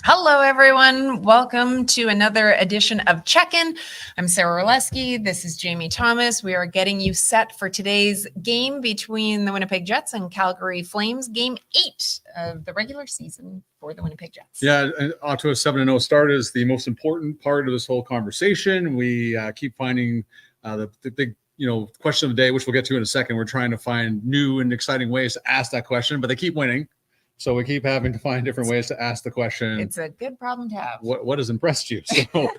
Hello, everyone. Welcome to another edition of Check-In. I'm Sara Orlesky. This is Jamie Thomas. We are getting you set for today's game between the Winnipeg Jets and Calgary Flames, Game 8 of the regular season for the Winnipeg Jets. Yeah, off to a 7-0 start is the most important part of this whole conversation. We keep finding the big question of the day, which we'll get to in a second. We're trying to find new and exciting ways to ask that question, but they keep winning. So we keep having to find different ways to ask the question. It's a good problem to have. What has impressed you? So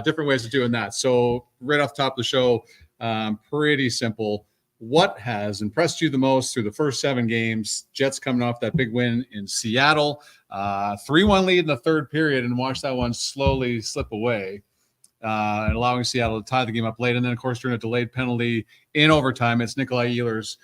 different ways of doing that. So right off the top of the show, pretty simple. What has impressed you the most through the first 7 games? Jets coming off that big win in Seattle, 3-1 lead in the third period, and watch that one slowly slip away, and allowing Seattle to tie the game up late. And then, of course, during a delayed penalty in overtime, it's Nikolai Ehlers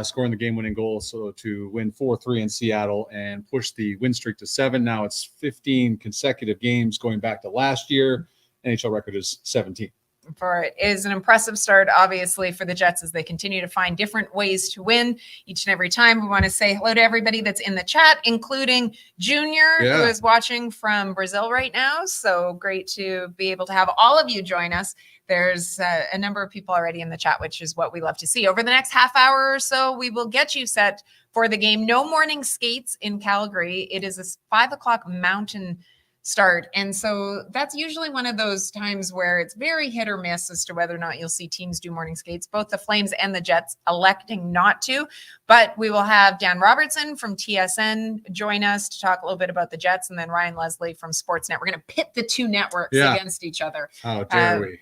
scoring the game-winning goal, so to win 4-3 in Seattle and push the win streak to 7. Now it's 15 consecutive games going back to last year. NHL record is 17. For it is an impressive start, obviously, for the Jets as they continue to find different ways to win each and every time. We want to say hello to everybody that's in the chat, including Junior, who is watching from Brazil right now. So great to be able to have all of you join us. There's a number of people already in the chat, which is what we love to see. Over the next half hour or so, we will get you set for the game. No morning skates in Calgary. It is a 5 o'clock mountain start. And so that's usually one of those times where it's very hit or miss as to whether or not you'll see teams do morning skates, both the Flames and the Jets electing not to. But we will have Dan Robertson from TSN join us to talk a little bit about the Jets, and then Ryan Leslie from Sportsnet. We're going to pit the two networks against each other. How dare we?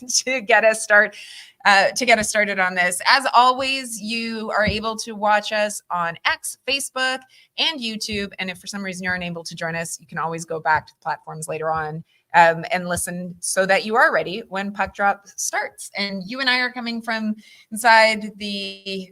To get us started on this. As always, you are able to watch us on X, Facebook, and YouTube. And if for some reason you're unable to join us, you can always go back to the platforms later on and listen so that you are ready when puck drop starts. And you and I are coming from inside the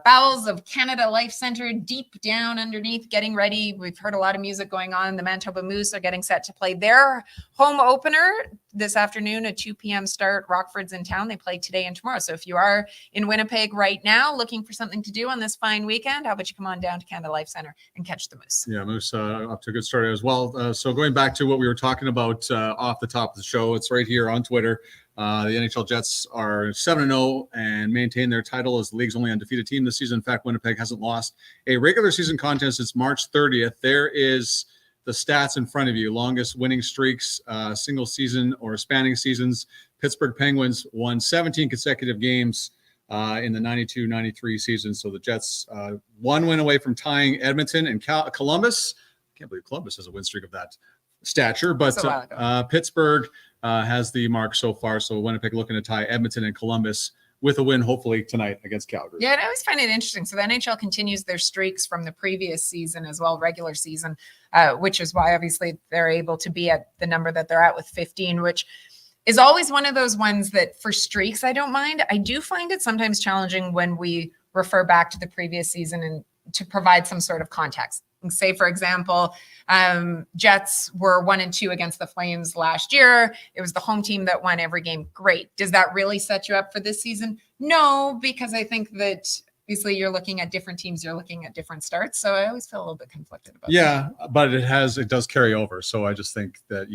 bowels of Canada Life Centre, deep down underneath, getting ready. We've heard a lot of music going on. The Manitoba Moose are getting set to play their home opener this afternoon, a 2 p.m. start. Rockford's in town. They play today and tomorrow. So if you are in Winnipeg right now looking for something to do on this fine weekend, how about you come on down to Canada Life Centre and catch the Moose? Yeah, Moose up to a good start as well. So going back to what we were talking about off the top of the show, it's right here on Twitter. The NHL Jets are 7-0 and maintain their title as the league's only undefeated team this season. In fact, Winnipeg hasn't lost a regular season contest since March 30th. There is the stats in front of you. Longest winning streaks, single season or spanning seasons. Pittsburgh Penguins won 17 consecutive games in the 92-93 season. So the Jets, one win away from tying Edmonton and Columbus. I can't believe Columbus has a win streak of that stature, but Pittsburgh has the mark so far. So Winnipeg looking to tie Edmonton and Columbus with a win, hopefully tonight against Calgary. Yeah, I always find it interesting. So the NHL continues their streaks from the previous season as well, regular season, which is why obviously they're able to be at the number that they're at with 15, which is always one of those ones that for streaks, I don't mind. I do find it sometimes challenging when we refer back to the previous season and to provide some sort of context. Say, for example, Jets were 1-2 against the Flames last year. It was the home team that won every game. Great. Does that really set you up for this season? No, because I think that obviously you're looking at different teams. You're looking at different starts. So I always feel a little bit conflicted about that. Yeah, but it does carry over. So I just think that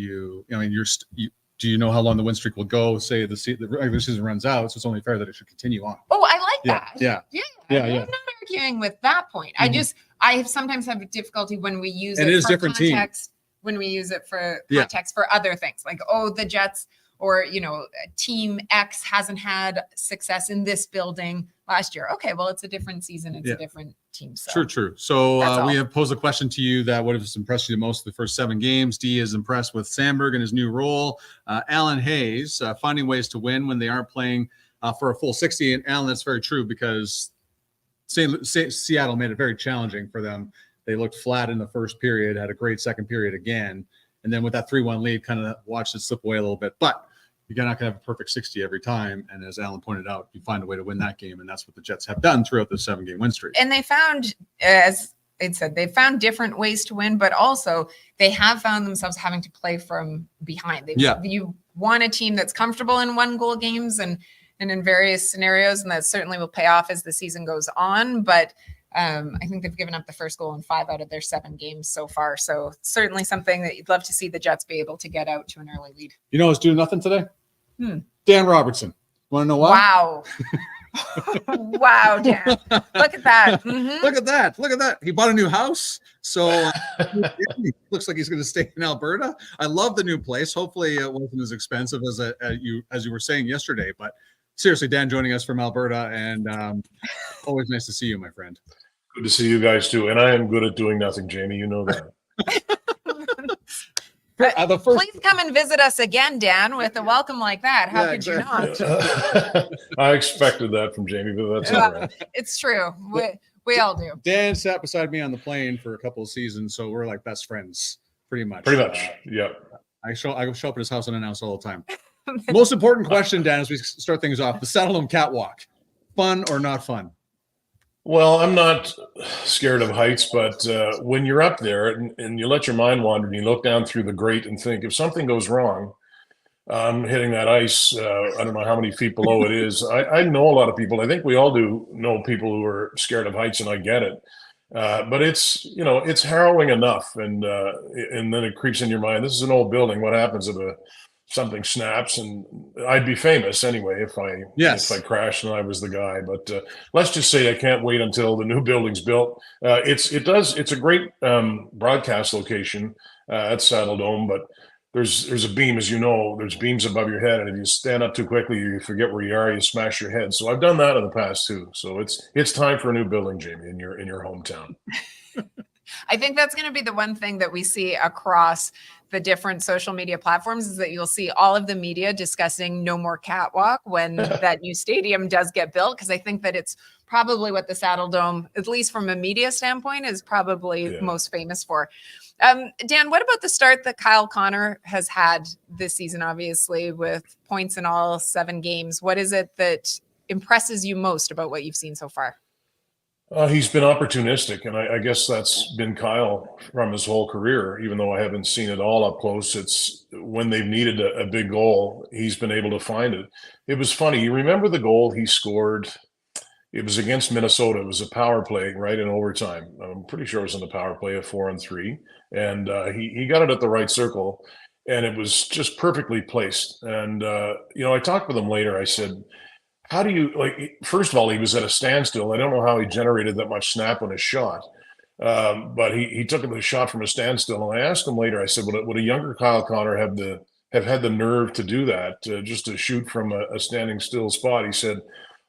do you know how long the win streak will go? Say the regular season runs out, so it's only fair that it should continue on. Oh, I like that. Yeah. I'm not arguing with that point. Mm-hmm. I sometimes have difficulty when we use it for different context. When we use it for context for other things, like the Jets or Team X hasn't had success in this building last year. Okay, well, it's a different season. It's a different team. So. True. So we have posed a question to you that what has impressed you the most the first 7 games? D is impressed with Sandberg and his new role. Alan Hayes finding ways to win when they aren't playing for a full 60. And Alan, that's very true because Seattle made it very challenging for them. They looked flat in the first period, had a great second period again. And then with that 3-1 lead, kind of watched it slip away a little bit. But you're not going to have a perfect 60 every time. And as Alan pointed out, you find a way to win that game. And that's what the Jets have done throughout the 7-game win streak. And they found, as it said, they found different ways to win, but also they have found themselves having to play from behind. You want a team that's comfortable in 1-goal games and in various scenarios, and that certainly will pay off as the season goes on. But I think they've given up the first goal in 5 out of their 7 games so far. So certainly something that you'd love to see the Jets be able to get out to an early lead. You know who's doing nothing today? Dan Robertson. Want to know why? Wow. Wow, Dan. Look at that. Mm-hmm. Look at that. Look at that. He bought a new house. So looks like he's going to stay in Alberta. I love the new place. Hopefully it wasn't as expensive as you were saying yesterday. But seriously, Dan joining us from Alberta, and always nice to see you, my friend. Good to see you guys too. And I am good at doing nothing, Jamie. You know that. Please come and visit us again, Dan, with a welcome like that. How could you not? I expected that from Jamie, but that's all right. It's true. We all do. Dan sat beside me on the plane for a couple of seasons, so we're like best friends, pretty much. Yeah. I show up at his house unannounced all the time. Most important question, Dan, as we start things off: the Saddledome catwalk, fun or not fun? Well, I'm not scared of heights, but when you're up there and you let your mind wander and you look down through the grate and think, if something goes wrong, I'm hitting that ice. I don't know how many feet below it is. I know a lot of people. I think we all do know people who are scared of heights, and I get it. But it's harrowing enough, and then it creeps in your mind. This is an old building. What happens if something snaps? And I'd be famous anyway if I crashed and I was the guy. But let's just say I can't wait until the new building's built. It's a great broadcast location at Saddledome, but there's a beam, as you know. There's beams above your head, and if you stand up too quickly, you forget where you are. You smash your head. So I've done that in the past too. So it's time for a new building, Jamie, in your hometown. I think that's going to be the one thing that we see across the different social media platforms, is that you'll see all of the media discussing no more catwalk when that new stadium does get built. Because I think that it's probably what the Saddledome, at least from a media standpoint, is probably most famous for. Dan, what about the start that Kyle Connor has had this season, obviously, with points in all 7 games? What is it that impresses you most about what you've seen so far? He's been opportunistic, and I guess that's been Kyle from his whole career. Even though I haven't seen it all up close, it's when they've needed a big goal, he's been able to find it. It was funny. You remember the goal he scored? It was against Minnesota. It was a power play, right, in overtime. I'm pretty sure it was in the power play, a 4-on-3, and he got it at the right circle, and it was just perfectly placed. And I talked with him later. I said, how do you, first of all, he was at a standstill. I don't know how he generated that much snap on his shot. But he took the shot from a standstill. And I asked him later, I said, would a younger Kyle Connor have had the nerve to do that, just to shoot from a standing still spot? He said,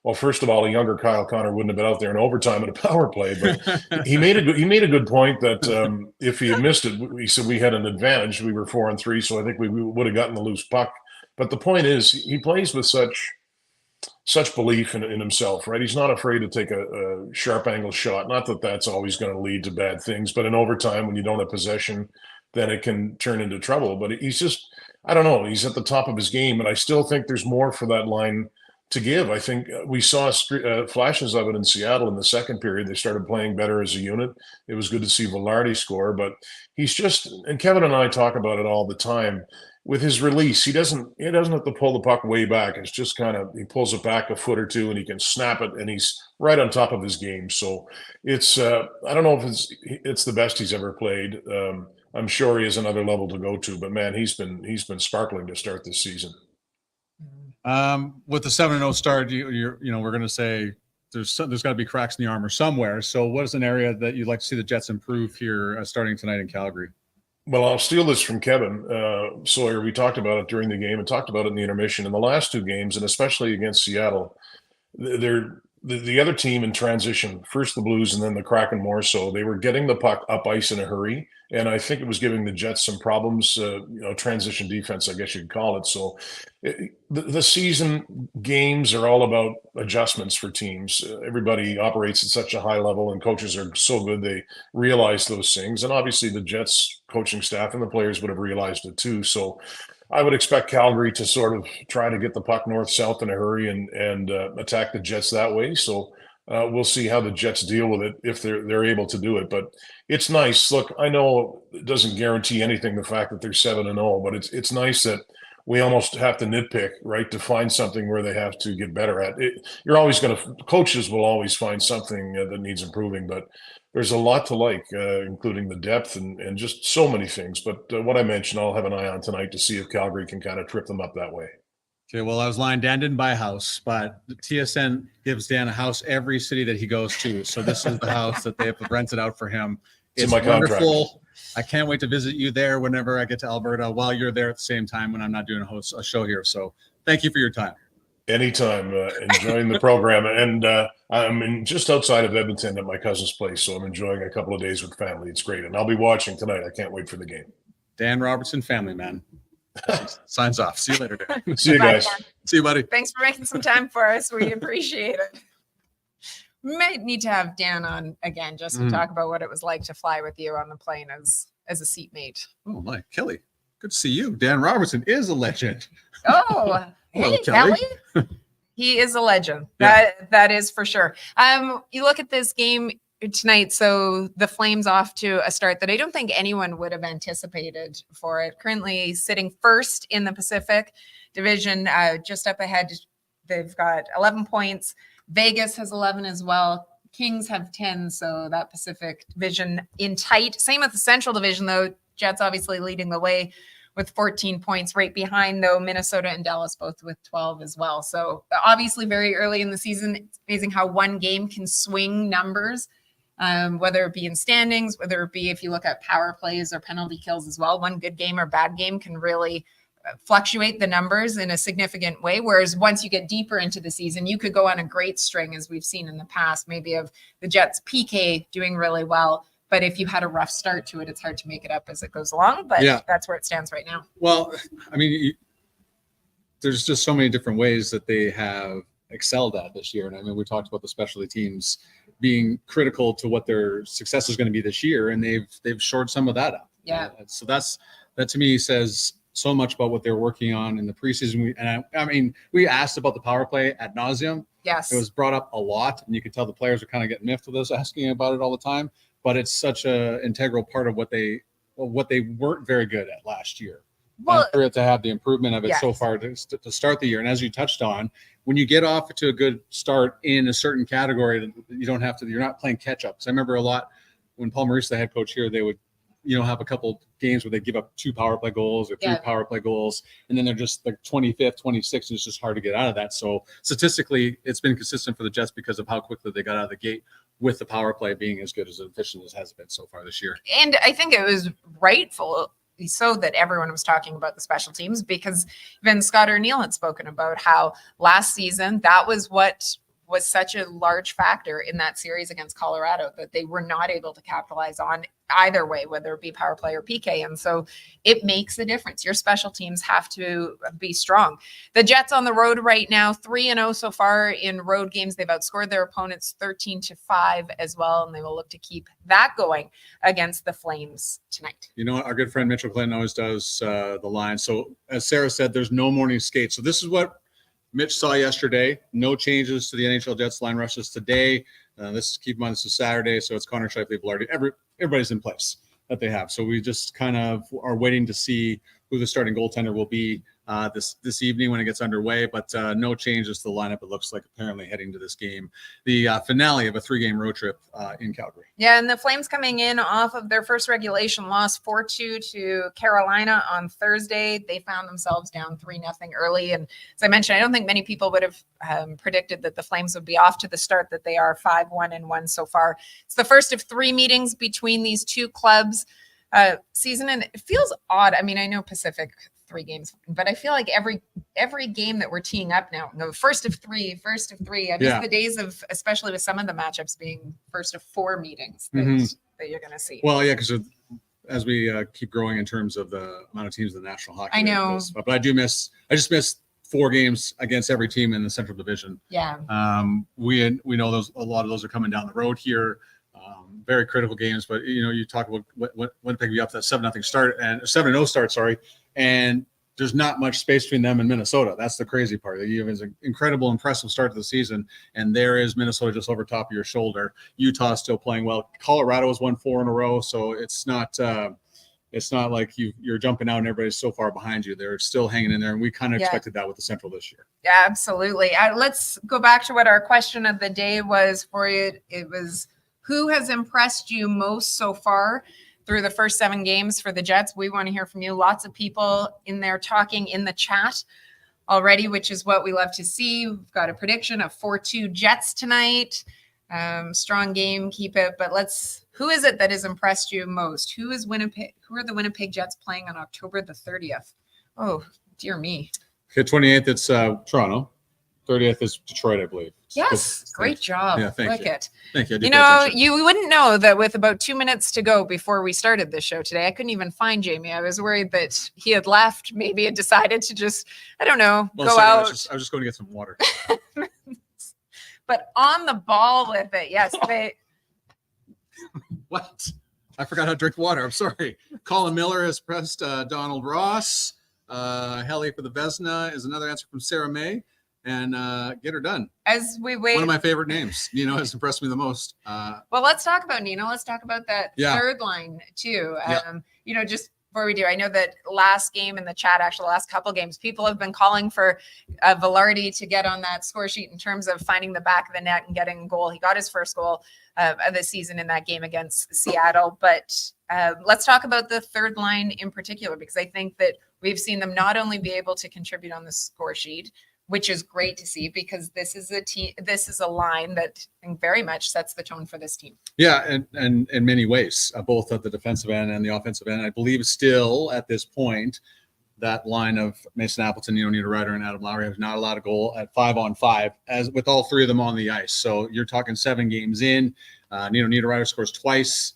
well, first of all, a younger Kyle Connor wouldn't have been out there in overtime in a power play. But he made a good point that if he had missed it, he said we had an advantage. We were 4-on-3, so I think we would have gotten the loose puck. But the point is, he plays with such belief in himself, right? He's not afraid to take a sharp angle shot. Not that that's always going to lead to bad things, but in overtime, when you don't have possession, then it can turn into trouble. But he's just, I don't know, he's at the top of his game, and I still think there's more for that line to give. I think we saw flashes of it in Seattle in the second period. They started playing better as a unit. It was good to see Velarde score, but he's just, and Kevin and I talk about it all the time, with his release, he doesn't have to pull the puck way back. It's just kind of, he pulls it back a foot or two and he can snap it, and he's right on top of his game. So it's I don't know if it's the best he's ever played. I'm sure he has another level to go to, but man, he's been sparkling to start this season. With the 7-0 start, we're going to say there's got to be cracks in the armor somewhere. So what is an area that you'd like to see the Jets improve here starting tonight in Calgary? Well, I'll steal this from Kevin Sawyer. We talked about it during the game and talked about it in the intermission. In the last 2 games, and especially against Seattle, the other team in transition, first the Blues and then the Kraken more so, they were getting the puck up ice in a hurry. And I think it was giving the Jets some problems, transition defense, I guess you'd call it. So the season games are all about adjustments for teams. Everybody operates at such a high level, and coaches are so good they realize those things. And obviously the Jets coaching staff and the players would have realized it too. So I would expect Calgary to sort of try to get the puck north-south in a hurry and attack the Jets that way. So we'll see how the Jets deal with it if they're able to do it. But it's nice. Look, I know it doesn't guarantee anything, the fact that they're 7-0, but it's nice that we almost have to nitpick, right, to find something where they have to get better at it. You're always going to, coaches will always find something that needs improving, but there's a lot to like, including the depth and just so many things. But what I mentioned, I'll have an eye on tonight to see if Calgary can kind of trip them up that way. Okay, well, I was lying. Dan didn't buy a house, but the TSN gives Dan a house every city that he goes to. So this is the house that they have rented out for him. It's wonderful. Contract. I can't wait to visit you there whenever I get to Alberta while you're there at the same time when I'm not doing a show here. So thank you for your time. Anytime. Enjoying the program. And I'm just outside of Edmonton at my cousin's place, so I'm enjoying a couple of days with family. It's great. And I'll be watching tonight. I can't wait for the game. Dan Robertson, family man. Signs off. See you later, Dan. See you guys. See you, buddy. Thanks for making some time for us. We appreciate it. We might need to have Dan on again just to talk about what it was like to fly with you on the plane as a seatmate. Oh my, Kelly, good to see you. Dan Robertson is a legend. Oh, hey, Kelly. He is a legend. Yeah. That is for sure. You look at this game tonight, so the Flames off to a start that I don't think anyone would have anticipated for it. Currently sitting first in the Pacific Division, just up ahead. They've got 11 points. Vegas has 11 as well. Kings have 10, so that Pacific Division in tight. Same with the Central Division, though. Jets obviously leading the way with 14 points. Right behind, though, Minnesota and Dallas both with 12 as well. So obviously very early in the season. It's amazing how one game can swing numbers, whether it be in standings, whether it be if you look at power plays or penalty kills as well. One good game or bad game can really fluctuate the numbers in a significant way. Whereas once you get deeper into the season, you could go on a great string, as we've seen in the past, maybe of the Jets PK doing really well. But if you had a rough start to it, it's hard to make it up as it goes along. But that's where it stands right now. Well, I mean, there's just so many different ways that they have excelled at this year. And I mean, we talked about the specialty teams being critical to what their success is going to be this year, and they've shored some of that up. Yeah. So that to me says so much about what they're working on in the preseason. I mean, we asked about the power play ad nauseum. Yes. It was brought up a lot, and you could tell the players are kind of getting miffed with us asking about it all the time. But it's such an integral part of what they weren't very good at last year. Well, for it to have the improvement of it so far to start the year. And as you touched on, when you get off to a good start in a certain category, you're not playing catch up. So I remember a lot when Paul Maurice, the head coach here, they would, have a couple games where they give up 2 power play goals or 3 power play goals, and then they're just like 25th, 26th, and it's just hard to get out of that. So statistically, it's been consistent for the Jets because of how quickly they got out of the gate with the power play being as good as efficient as it has been so far this year. And I think it was rightful so that everyone was talking about the special teams, because even Scott O'Neill had spoken about how last season that was what was such a large factor in that series against Colorado that they were not able to capitalize on either way, whether it be power play or PK. And so it makes a difference. Your special teams have to be strong. The Jets on the road right now, 3-0 so far in road games. They've outscored their opponents 13-5 as well, and they will look to keep that going against the Flames tonight. Our good friend Mitchell Clinton always does the line. So as Sarah said, there's no morning skate. So this is what Mitch saw yesterday. No changes to the NHL Jets line rushes today. Keep in mind, this is Saturday, so it's Connor Scheifele, Velarde. Everybody's in place that they have. So we just kind of are waiting to see who the starting goaltender will be this evening when it gets underway. But no changes to the lineup, it looks like, apparently heading to this game, the finale of a 3-game road trip in Calgary. Yeah, and the Flames coming in off of their first regulation loss 4-2 to Carolina on Thursday. They found themselves down 3-0 early. And as I mentioned, I don't think many people would have predicted that the Flames would be off to the start that they are, 5-1-1 so far. It's the first of 3 meetings between these two clubs season, and it feels odd. I mean, I know Pacific 3 games, but I feel like every game that we're teeing up now, no, first of three. I miss the days of, especially with some of the matchups being first of 4 meetings that you're going to see. Well, yeah, because as we keep growing in terms of the amount of teams in the National Hockey League, I know, but I just miss 4 games against every team in the Central Division. Yeah. We know a lot of those are coming down the road here. Very critical games, but you talk about when picking you up that 7-0 start and 7-0 start, and there's not much space between them and Minnesota. That's the crazy part. You have an incredible, impressive start to the season, and there is Minnesota just over top of your shoulder. Utah still playing well. Colorado has won 4 in a row, so it's not it's not like you're jumping out and everybody's so far behind you. They're still hanging in there, and we kind of expected that with the Central this year. Yeah, absolutely. Let's go back to what our question of the day was for you. It was, who has impressed you most so far through the first 7 games for the Jets? We want to hear from you. Lots of people in there talking in the chat already, which is what we love to see. We've got a prediction of 4-2 Jets tonight. Strong game, keep it. But who is it that has impressed you most? Who are the Winnipeg Jets playing on October the 30th? Oh, dear me. Okay, 28th, it's Toronto. 30th is Detroit, I believe. Yes, great job. Yeah, thank you. Thank you. You know, you wouldn't know that with about 2 minutes to go before we started this show today, I couldn't even find Jamie. I was worried that he had left, maybe had decided to just, I don't know, go out. I was just going to get some water. But on the ball with it, yes. What? I forgot how to drink water. I'm sorry. Colin Miller has pressed Donald Ross. Helly for the Vesna is another answer from Sarah May. And get her done. As we wait. One of my favorite names. Nino has impressed me the most. Well, let's talk about Nino. Let's talk about that third line too. You know, just before we do, I know that last game in the chat, actually the last couple games, people have been calling for Velarde to get on that score sheet in terms of finding the back of the net and getting a goal. He got his first goal of the season in that game against Seattle. But let's talk about the third line in particular, because I think that we've seen them not only be able to contribute on the score sheet, which is great to see, because this is a team, this is a line that very much sets the tone for this team. Yeah, and in many ways, both at the defensive end and the offensive end. I believe still at this point, that line of Mason Appleton, Niederreiter, and Adam Lowry has not allowed a goal at 5-on-5, as with all 3 of them on the ice. So you're talking 7 games in. Niederreiter scores twice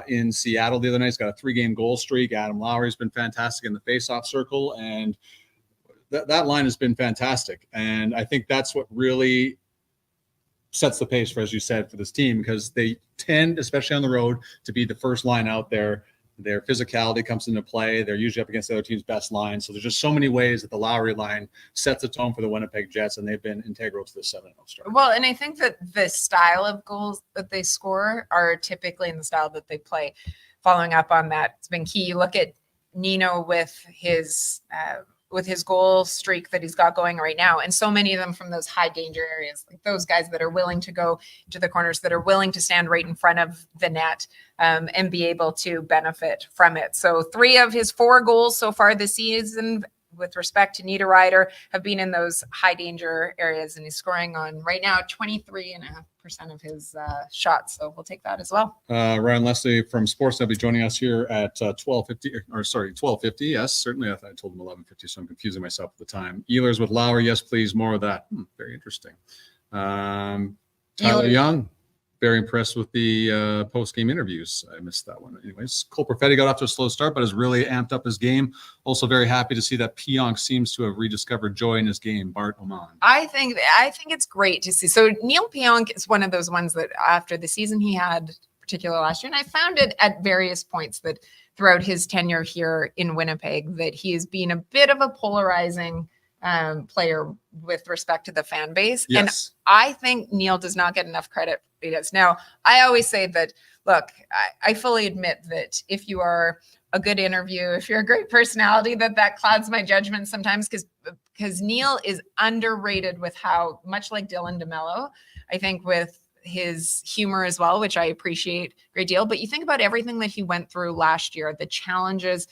in Seattle the other night. He's got a 3-game goal streak. Adam Lowry's been fantastic in the faceoff circle, and that line has been fantastic. And I think that's what really sets the pace for, as you said, for this team, because they tend, especially on the road, to be the first line out there. Their physicality comes into play. They're usually up against the other team's best line. So there's just so many ways that the Lowry line sets the tone for the Winnipeg Jets, and they've been integral to the 7-0 start. Well, and I think that the style of goals that they score are typically in the style that they play. Following up on that, it's been key. You look at Nino with his goal streak that he's got going right now. And so many of them from those high danger areas, like those guys that are willing to go to the corners, that are willing to stand right in front of the net and be able to benefit from it. So 3 of his 4 goals so far this season with respect to Niederreiter have been in those high danger areas. And he's scoring on right now 23.5% of his shots. So we'll take that as well. Ryan Leslie from Sportsnet will be joining us here at 12:50. Yes, certainly. I thought I told him 11:50, so I'm confusing myself at the time. Ehlers with Lowry. Yes, please. More of that. Very interesting. Tyler Young. Very impressed with the post-game interviews. I missed that one. Anyways, Cole Perfetti got off to a slow start, but has really amped up his game. Also very happy to see that Pionk seems to have rediscovered joy in his game. Bart Oman. I think it's great to see. So Neil Pionk is one of those ones that after the season he had, particularly last year, and I found it at various points that throughout his tenure here in Winnipeg, that he has been a bit of a polarizing player with respect to the fan base. Yes. And I think Neil does not get enough credit. He does. Now, I always say that, look, I fully admit that if you are a good interview, if you're a great personality, that clouds my judgment sometimes, because Neil is underrated with how much like Dylan DeMello, I think, with his humor as well, which I appreciate a great deal. But you think about everything that he went through last year, the challenges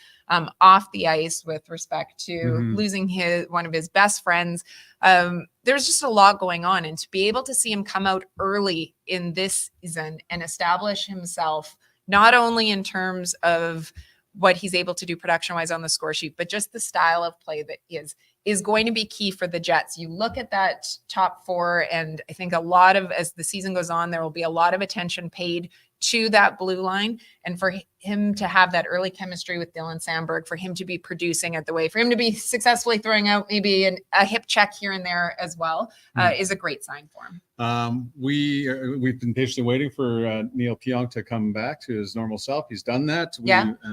off the ice with respect to losing one of his best friends. There's just a lot going on. And to be able to see him come out early in this season and establish himself, not only in terms of what he's able to do production-wise on the score sheet, but just the style of play that is going to be key for the Jets. You look at that top 4, and I think as the season goes on, there will be a lot of attention paid to that blue line, and for him to have that early chemistry with Dylan Sandberg, for him to be producing at the way, for him to be successfully throwing out maybe a hip check here and there as well, is a great sign for him. We've been patiently waiting for Neil Pionk to come back to his normal self. He's done that.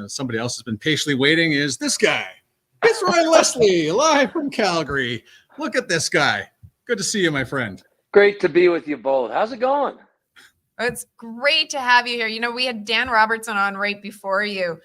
Somebody else has been patiently waiting. Is this guy? It's Ryan Leslie, live from Calgary. Look at this guy. Good to see you, my friend. Great to be with you both. How's it going? It's great to have you here. You know, we had Dan Robertson on right before you,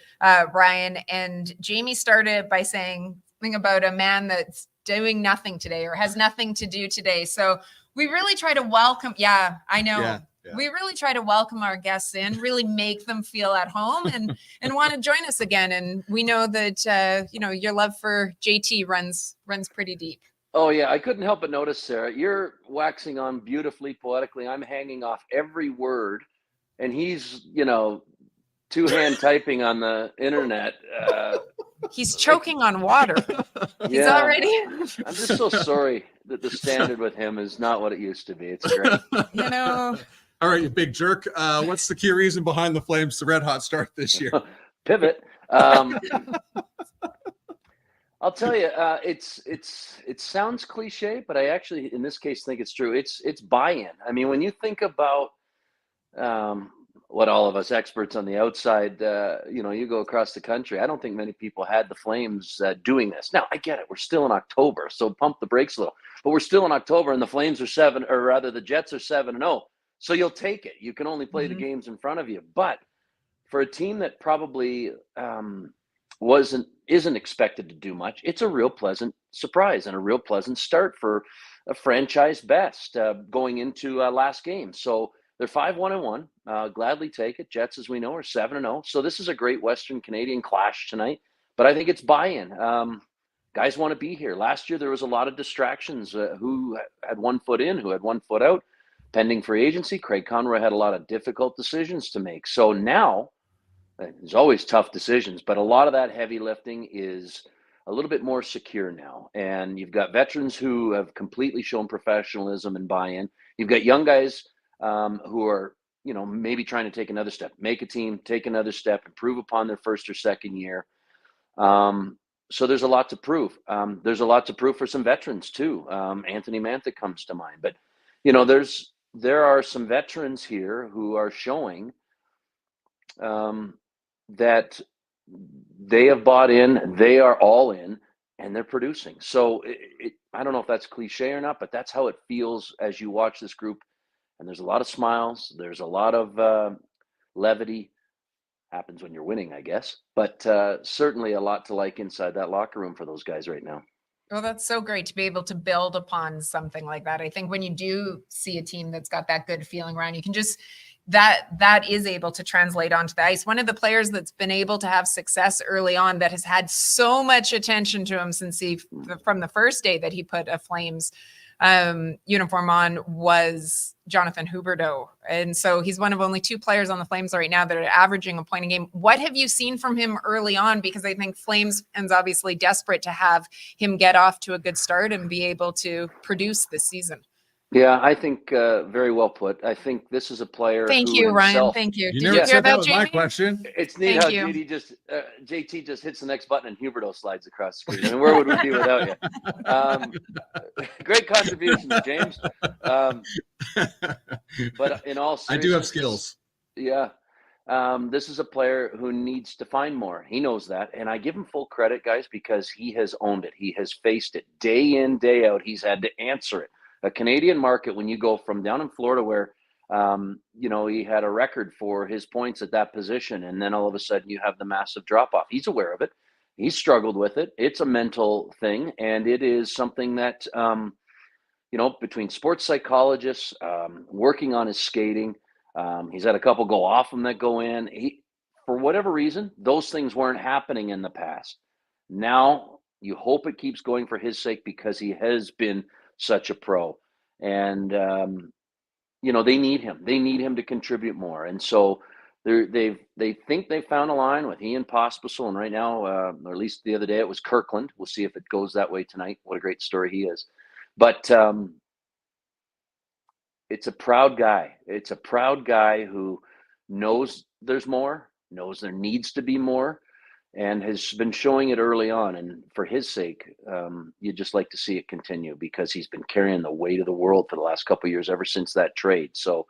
Brian, and Jamie started by saying something about a man that's doing nothing today or has nothing to do today. So we really try to welcome. Yeah, I know. Yeah. We really try to welcome our guests in, really make them feel at home and want to join us again. And we know that, you know, your love for JT runs pretty deep. Oh, yeah. I couldn't help but notice, Sarah, you're waxing on beautifully, poetically. I'm hanging off every word. And he's, you know, two-hand typing on the internet. He's choking on water. He's Yeah, already. I'm just so sorry that the standard with him is not what it used to be. It's great. You know. All right, you big jerk. What's the key reason behind the Flames' red hot start this year? Pivot. I'll tell you, it sounds cliche, but I actually, in this case, think it's true. It's buy-in. I mean, when you think about what all of us experts on the outside, you know, you go across the country, I don't think many people had the Flames doing this. Now, I get it. We're still in October, so pump the brakes a little. But we're still in October, and the Flames are the Jets are 7-0. So you'll take it. You can only play the games in front of you. But for a team that probably isn't expected to do much, it's a real pleasant surprise and a real pleasant start for a franchise best going into last game. So they're 5-1-1. Gladly take it. Jets, as we know, are 7-0. So this is a great Western Canadian clash tonight. But I think it's buy-in. Guys want to be here. Last year there was a lot of distractions. Who had one foot in, who had one foot out, pending free agency. Craig Conroy had a lot of difficult decisions to make. So now, there's always tough decisions, but a lot of that heavy lifting is a little bit more secure now. And you've got veterans who have completely shown professionalism and buy-in. You've got young guys who are, you know, maybe trying to take another step, make a team, take another step, improve upon their first or second year. So there's a lot to prove. There's a lot to prove for some veterans too. Anthony Mantha comes to mind, but you know, there are some veterans here who are showing that they have bought in, they are all in, and they're producing. So I don't know if that's cliche or not, but that's how it feels as you watch this group. And there's a lot of smiles. There's a lot of levity. Happens when you're winning, I guess. But certainly a lot to like inside that locker room for those guys right now. Well, that's so great to be able to build upon something like that. I think when you do see a team that's got that good feeling around, you can just that is able to translate onto the ice. One of the players that's been able to have success early on, that has had so much attention to him since from the first day that he put a Flames uniform on, was Jonathan Huberdeau. And so he's one of only 2 players on the Flames right now that are averaging a point a game. What have you seen from him early on? Because I think Flames fans obviously desperate to have him get off to a good start and be able to produce this season. Yeah, I think very well put. I think this is a player. Thank you, Ryan. Thank you. You Did never you hear said that that, was Jamie? my question. It's neat how JT just hits the next button and Huberdeau slides across the screen. I mean, where would we be without you? Great contribution, James. But in all seriousness, I do have skills. Yeah. This is a player who needs to find more. He knows that. And I give him full credit, guys, because he has owned it. He has faced it day in, day out. He's had to answer it. A Canadian market, when you go from down in Florida where, you know, he had a record for his points at that position, and then all of a sudden you have the massive drop-off. He's aware of it. He's struggled with it. It's a mental thing, and it is something that, you know, between sports psychologists, working on his skating, he's had a couple go off him that go in. For whatever reason, those things weren't happening in the past. Now you hope it keeps going for his sake, because he has been such a pro, and you know, they need him. They need him to contribute more, and so they think they found a line with Ian Pospisil, and right now, or at least the other day, it was Kirkland. We'll see if it goes that way tonight. What a great story he is, but it's a proud guy. It's a proud guy who knows there's more, knows there needs to be more, and has been showing it early on. And for his sake, you'd just like to see it continue, because he's been carrying the weight of the world for the last couple of years, ever since that trade. So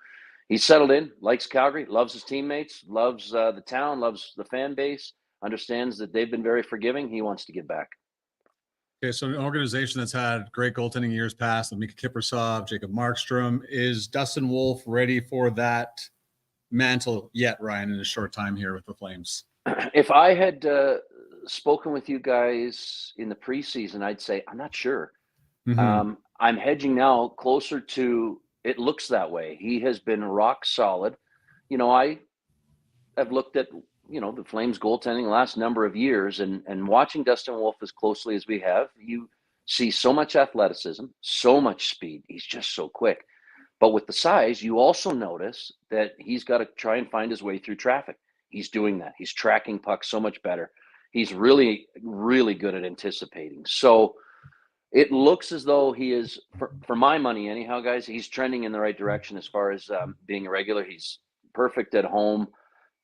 he's settled in, likes Calgary, loves his teammates, loves the town, loves the fan base, understands that they've been very forgiving. He wants to give back. Okay, so an organization that's had great goaltending years past, like Mika Kiprusoff, Jacob Markstrom, is Dustin Wolf ready for that mantle yet, Ryan, in a short time here with the Flames. If I had spoken with you guys in the preseason, I'd say I'm not sure. Mm-hmm. I'm hedging now closer to it looks that way. He has been rock solid. I have looked at the Flames goaltending the last number of years, and watching Dustin Wolf as closely as we have, you see so much athleticism, so much speed. He's just so quick. But with the size, you also notice that he's got to try and find his way through traffic. He's doing that. He's tracking pucks so much better. He's really, really good at anticipating. So it looks as though he is, for my money anyhow, guys, he's trending in the right direction as far as being a regular. He's perfect at home.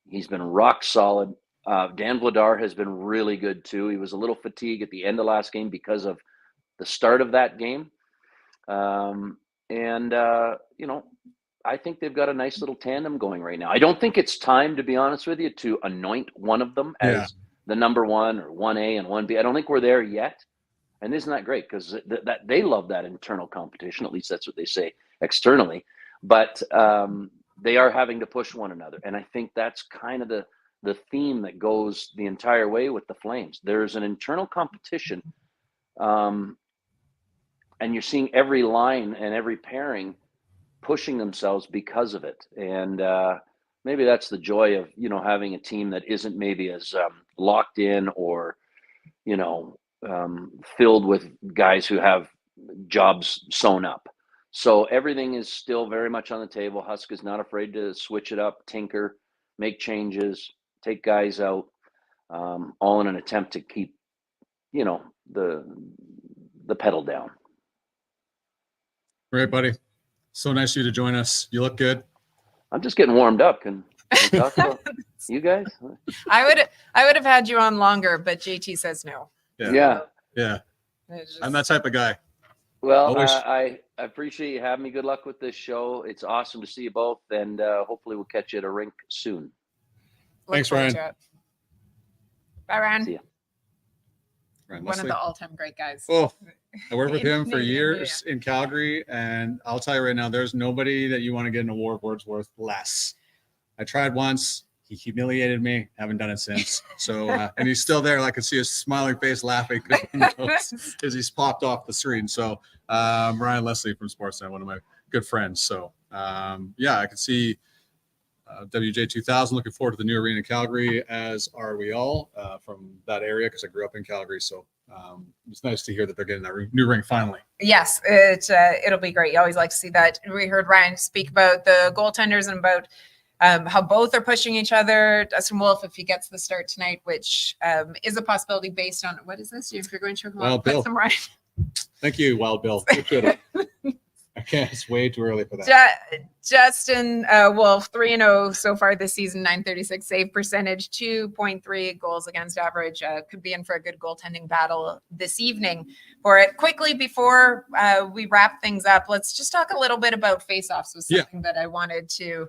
He's been rock solid. Dan Vladar has been really good too. He was a little fatigued at the end of last game because of the start of that game. I think they've got a nice little tandem going right now. I don't think it's time, to be honest with you, to anoint one of them as the number one or 1A and 1B. I don't think we're there yet. And isn't that great? Because that they love that internal competition. At least that's what they say externally. But they are having to push one another. And I think that's kind of the theme that goes the entire way with the Flames. There's an internal competition. And you're seeing every line and every pairing pushing themselves because of it. And maybe that's the joy of, having a team that isn't maybe as locked in or, filled with guys who have jobs sewn up. So everything is still very much on the table. Husk is not afraid to switch it up, tinker, make changes, take guys out, all in an attempt to keep, the pedal down. Great, buddy. So nice of you to join us. You look good. I'm just getting warmed up. Can we talk about you guys? I would have had you on longer, but JT says no. Yeah. Just... I'm that type of guy. Well, I appreciate you having me. Good luck with this show. It's awesome to see you both, and hopefully we'll catch you at a rink soon. Thanks, Ryan. Bye, Ryan. See ya. Ryan One Leslie. of the all-time great guys. Oh, I worked with him for years in Calgary, and I'll tell you right now, there's nobody that you want to get an award worth less. I tried once. He humiliated me. Haven't done it since. So, and he's still there. I can see his smiling face laughing because he's popped off the screen. So, Ryan Leslie from Sportsnet, one of my good friends. So, I can see WJ2000. Looking forward to the new arena in Calgary, as are we all from that area because I grew up in Calgary. So, it's nice to hear that they're getting that new rink finally. Yes, it'll be great. You always like to see that. We heard Ryan speak about the goaltenders and about how both are pushing each other. Dustin Wolf, if he gets the start tonight, which is a possibility based on, what is this? If you're going to Bill. some Ryan. Thank you, Wild Bill. I can't. It's way too early for that. Justin Wolf, 3-0 so far this season, 936 save percentage, 2.3 goals against average. Could be in for a good goaltending battle this evening. For it, quickly before we wrap things up, let's just talk a little bit about faceoffs. Was something that I wanted to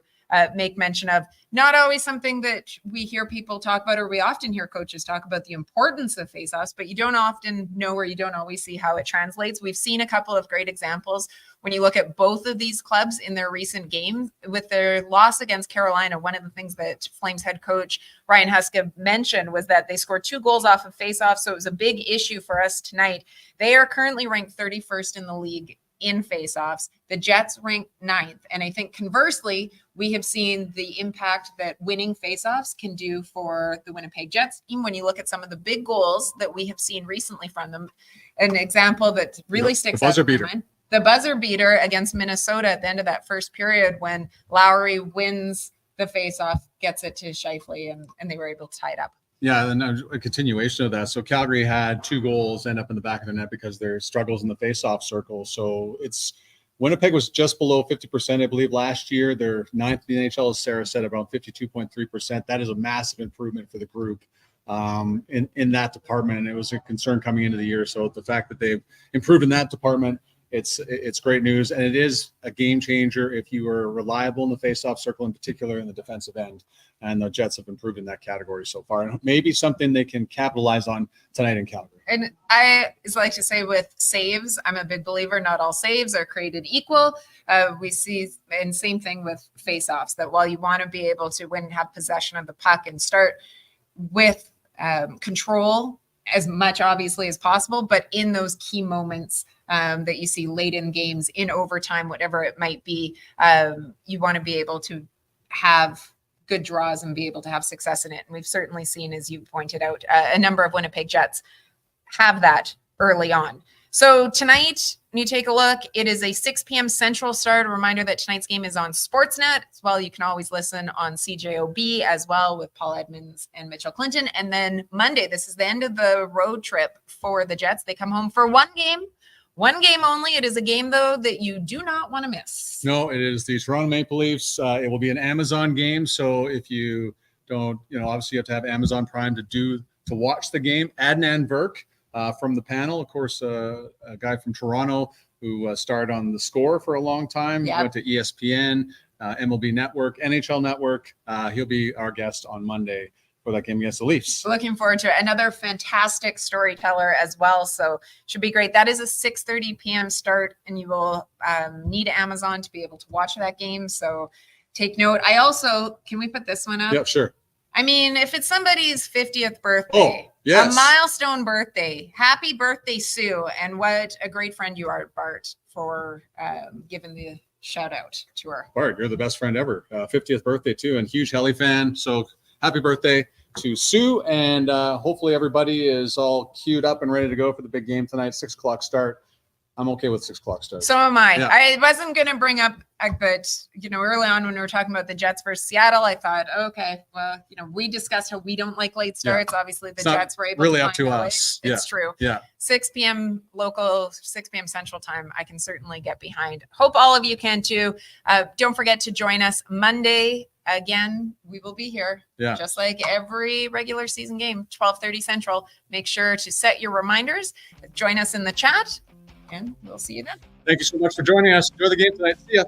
make mention of. Not always something that we hear people talk about, or we often hear coaches talk about the importance of faceoffs, but you don't often know, or you don't always see how it translates. We've seen a couple of great examples when you look at both of these clubs in their recent games. With their loss against Carolina, one of the things that Flames head coach Ryan Huska mentioned was that they scored 2 goals off of faceoffs, so it was a big issue for us tonight. They are currently ranked 31st in the league in faceoffs. The Jets rank 9th. And I think conversely, we have seen the impact that winning faceoffs can do for the Winnipeg Jets. Even when you look at some of the big goals that we have seen recently from them, an example that really sticks out in my mind, the buzzer beater against Minnesota at the end of that first period when Lowry wins the faceoff, gets it to Scheifele, and they were able to tie it up. Yeah, and a continuation of that. So Calgary had 2 goals end up in the back of the net because their struggles in the faceoff circle. So Winnipeg was just below 50%, I believe, last year. They're 9th in the NHL, as Sarah said, around 52.3%. That is a massive improvement for the group in that department, and it was a concern coming into the year. So the fact that they've improved in that department it's great news, and it is a game changer if you are reliable in the faceoff circle, in particular in the defensive end. And the Jets have improved in that category so far, and maybe something they can capitalize on tonight in Calgary. And I like to say with saves, I'm a big believer not all saves are created equal. We see, and same thing with faceoffs, that while you want to be able to win and have possession of the puck and start with control as much obviously as possible, but in those key moments that you see late in games, in overtime, whatever it might be, you want to be able to have good draws and be able to have success in it. And we've certainly seen, as you pointed out, a number of Winnipeg Jets have that early on. So tonight, when you take a look, it is a 6 p.m. Central start. A reminder that tonight's game is on Sportsnet as well. You can always listen on CJOB as well with Paul Edmonds and Mitchell Clinton. And then Monday, this is the end of the road trip for the Jets. They come home for one game only. It is a game, though, that you do not want to miss. No, it is the Toronto Maple Leafs. It will be an Amazon game. So if you don't, obviously you have to have Amazon Prime to watch the game. Adnan Virk from the panel, of course, a guy from Toronto who starred on The Score for a long time. Yep. Went to ESPN, MLB Network, NHL Network. He'll be our guest on Monday for that game against the Leafs. Looking forward to it. Another fantastic storyteller as well. So should be great. That is a 6:30 p.m. start, and you will need Amazon to be able to watch that game. So take note. I also, can we put this one up? Yep, sure. I mean, if it's somebody's 50th birthday, yes. A milestone birthday, happy birthday, Sue. And what a great friend you are, Bart, for giving the shout out to her. Bart, you're the best friend ever. 50th birthday too, and huge Helly fan. So happy birthday to Sue. And hopefully everybody is all queued up and ready to go for the big game tonight, 6 o'clock start. I'm okay with 6 o'clock start. So am I. Yeah. I wasn't going to bring up, but early on when we were talking about the Jets versus Seattle, I thought, okay, well, we discussed how we don't like late starts. Yeah. Obviously, the Jets were able really to up to find us. Yeah. It's true. Yeah. 6 p.m. local, 6 p.m. Central time, I can certainly get behind. Hope all of you can too. Don't forget to join us Monday. Again, we will be here, just like every regular season game, 12:30 Central. Make sure to set your reminders. Join us in the chat. And we'll see you then. Thank you so much for joining us. Enjoy the game tonight. See ya.